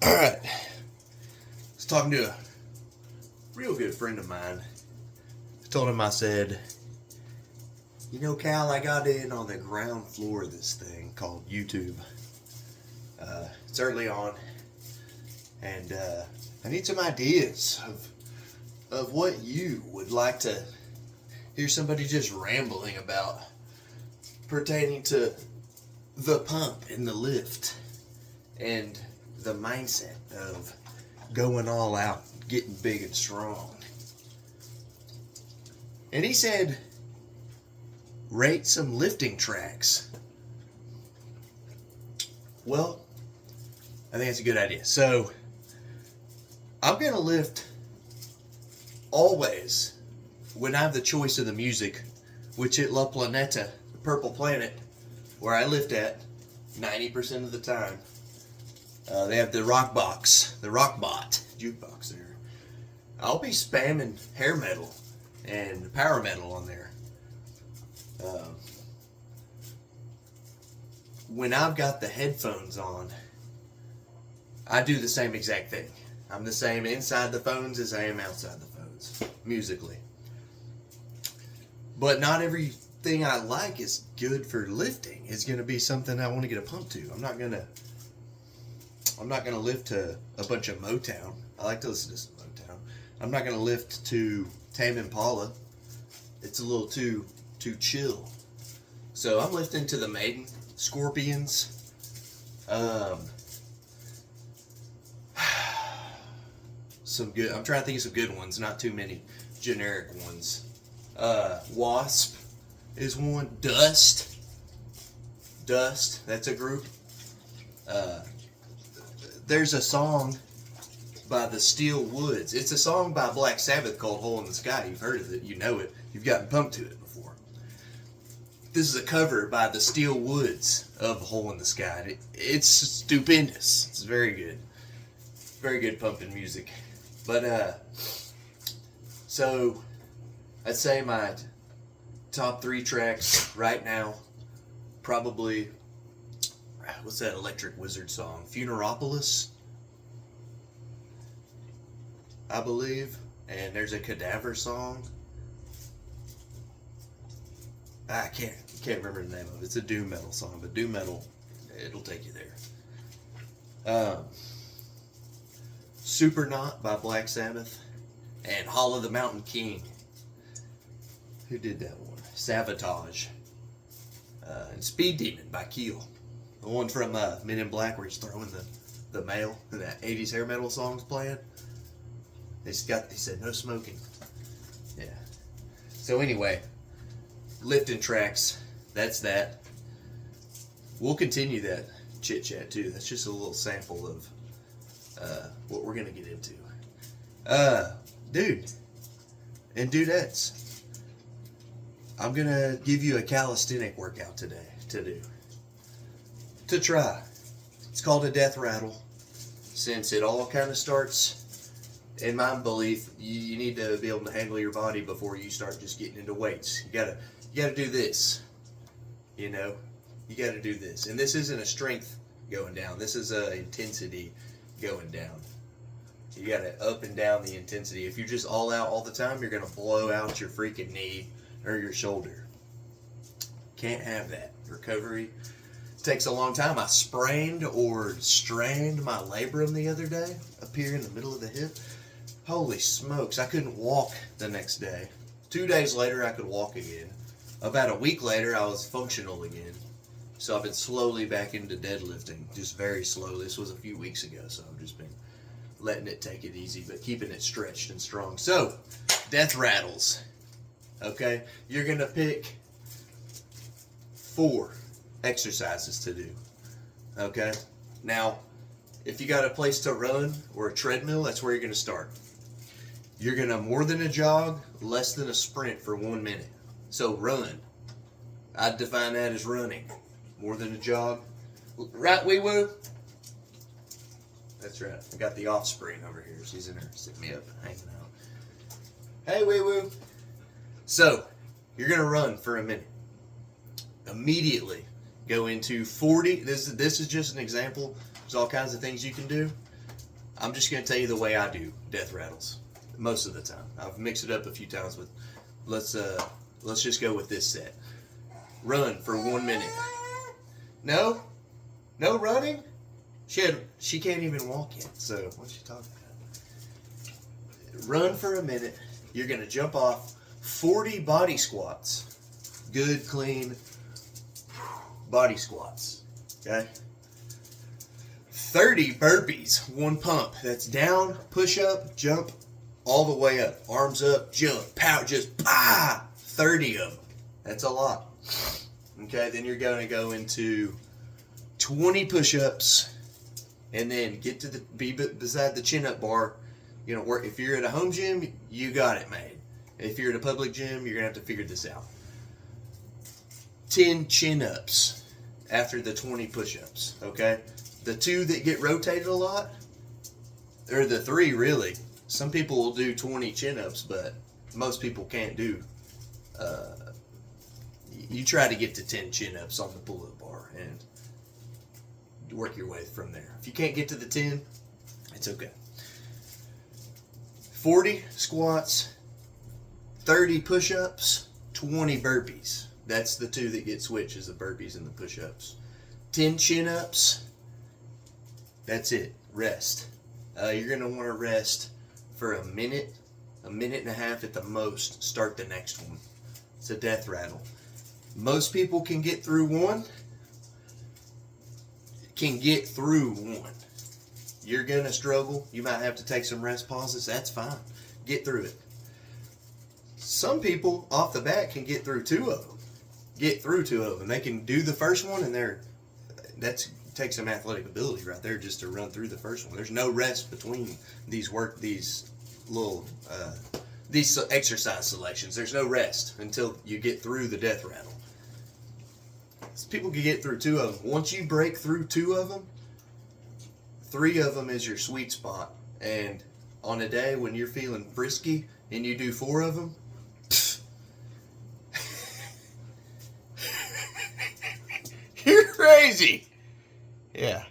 Alright. I was talking to a real good friend of mine. I told him, I said, you know, Cal, I got in on the ground floor of this thing called YouTube. It's early on, and I need some ideas of what you would like to hear somebody just rambling about pertaining to the pump and the lift and the mindset of going all out, getting big and strong. And he said, rate some lifting tracks. Well, I think that's a good idea. So, I'm going to lift always when I have the choice of the music, which at La Planeta, the Purple Planet, where I lift at 90% of the time. They have the rock box, the rock bot jukebox there. I'll be spamming hair metal and power metal on there. When I've got the headphones on, I do the same exact thing. I'm the same inside the phones as I am outside the phones, musically. But not everything I like is good for lifting. It's going to be something I want to get a pump to. I'm not going to lift to a bunch of Motown. I like to listen to some Motown. I'm not going to lift to Tame Impala. It's a little too chill. So I'm lifting to the Maiden, Scorpions. Some good. I'm trying to think of some good ones. Not too many generic ones. Wasp is one. Dust. That's a group. There's a song by the Steel Woods. It's a song by Black Sabbath called Hole in the Sky. You've heard of it. You know it. You've gotten pumped to it before. This is a cover by the Steel Woods of Hole in the Sky. It's stupendous. It's very good. Very good pumping music. But, so, I'd say my top 3 tracks right now, probably, what's that Electric Wizard song? Funeropolis, I believe. And there's a Cadaver song. I can't remember the name of it. It's a doom metal song, but doom metal, it'll take you there. Supernaut by Black Sabbath, and Hall of the Mountain King. Who did that one? Sabotage. And Speed Demon by Keel. The one from Men in Black where he's throwing the mail and that 80s hair metal song's playing. He said no smoking. Yeah. So anyway, lifting tracks, that's that. We'll continue that chit chat too. That's just a little sample of what we're gonna get into. Dude and dudettes, I'm gonna give you a calisthenic workout today to try. It's called a death rattle. Since it all kind of starts, in my belief, you need to be able to handle your body before you start just getting into weights. You gotta do this. You know, you gotta do this. And this isn't a strength going down. This is a intensity going down. You gotta up and down the intensity. If you're just all out all the time, you're gonna blow out your freaking knee or your shoulder. Can't have that. Recovery takes a long time. I sprained or strained my labrum the other day up here in the middle of the hip. Holy smokes, I couldn't walk the next day. 2 days later, I could walk again. About a week later, I was functional again. So I've been slowly back into deadlifting, just very slowly. This was a few weeks ago, so I've just been letting it take it easy, but keeping it stretched and strong. So, death rattles. Okay? You're going to pick 4 exercises to do. Okay? Now, if you got a place to run or a treadmill, that's where you're going to start. You're going to more than a jog, less than a sprint for 1 minute. So, run. I'd define that as running. More than a jog. Right, wee woo? That's right. I got the offspring over here. She's in there sitting me up, hanging out. Hey, wee woo. So, you're going to run for a minute. Immediately go into 40. This is just an example. There's all kinds of things you can do. I'm just going to tell you the way I do death rattles most of the time. I've mixed it up a few times, but let's just go with this set. Run for 1 minute. No running. She can't even walk yet. So what's she talking about? Run for a minute. You're going to jump off 40 body squats. Good, clean body squats. Okay? 30 burpees, 1 pump. That's down, push up, jump, all the way up. Arms up, jump, pow, just 30 of them. That's a lot. Okay, then you're going to go into 20 push-ups, and then get to be beside the chin-up bar. You know, work. If you're at a home gym, you got it made. If you're at a public gym, you're gonna have to figure this out. 10 chin-ups after the 20 push-ups. Okay, the 2 that get rotated a lot, or the 3 really. Some people will do 20 chin-ups, but most people can't do. You try to get to 10 chin-ups on the pull-up bar and work your way from there. If you can't get to the 10, it's okay. 40 squats, 30 push-ups, 20 burpees. That's the 2 that get switched, is the burpees and the push-ups. 10 chin-ups. That's it. Rest. You're going to want to rest for a minute and a half at the most. Start the next one. It's a death rattle. Most people can get through one. You're going to struggle. You might have to take some rest pauses. That's fine. Get through it. Some people off the bat can get through 2 of them. They can do the first one, and that takes some athletic ability right there just to run through the first one. There's no rest between these exercise selections. There's no rest until you get through the death rattle. People can get through 2 of them. Once you break through 2 of them, 3 of them is your sweet spot. And on a day when you're feeling frisky and you do 4 of them, you're crazy. Yeah.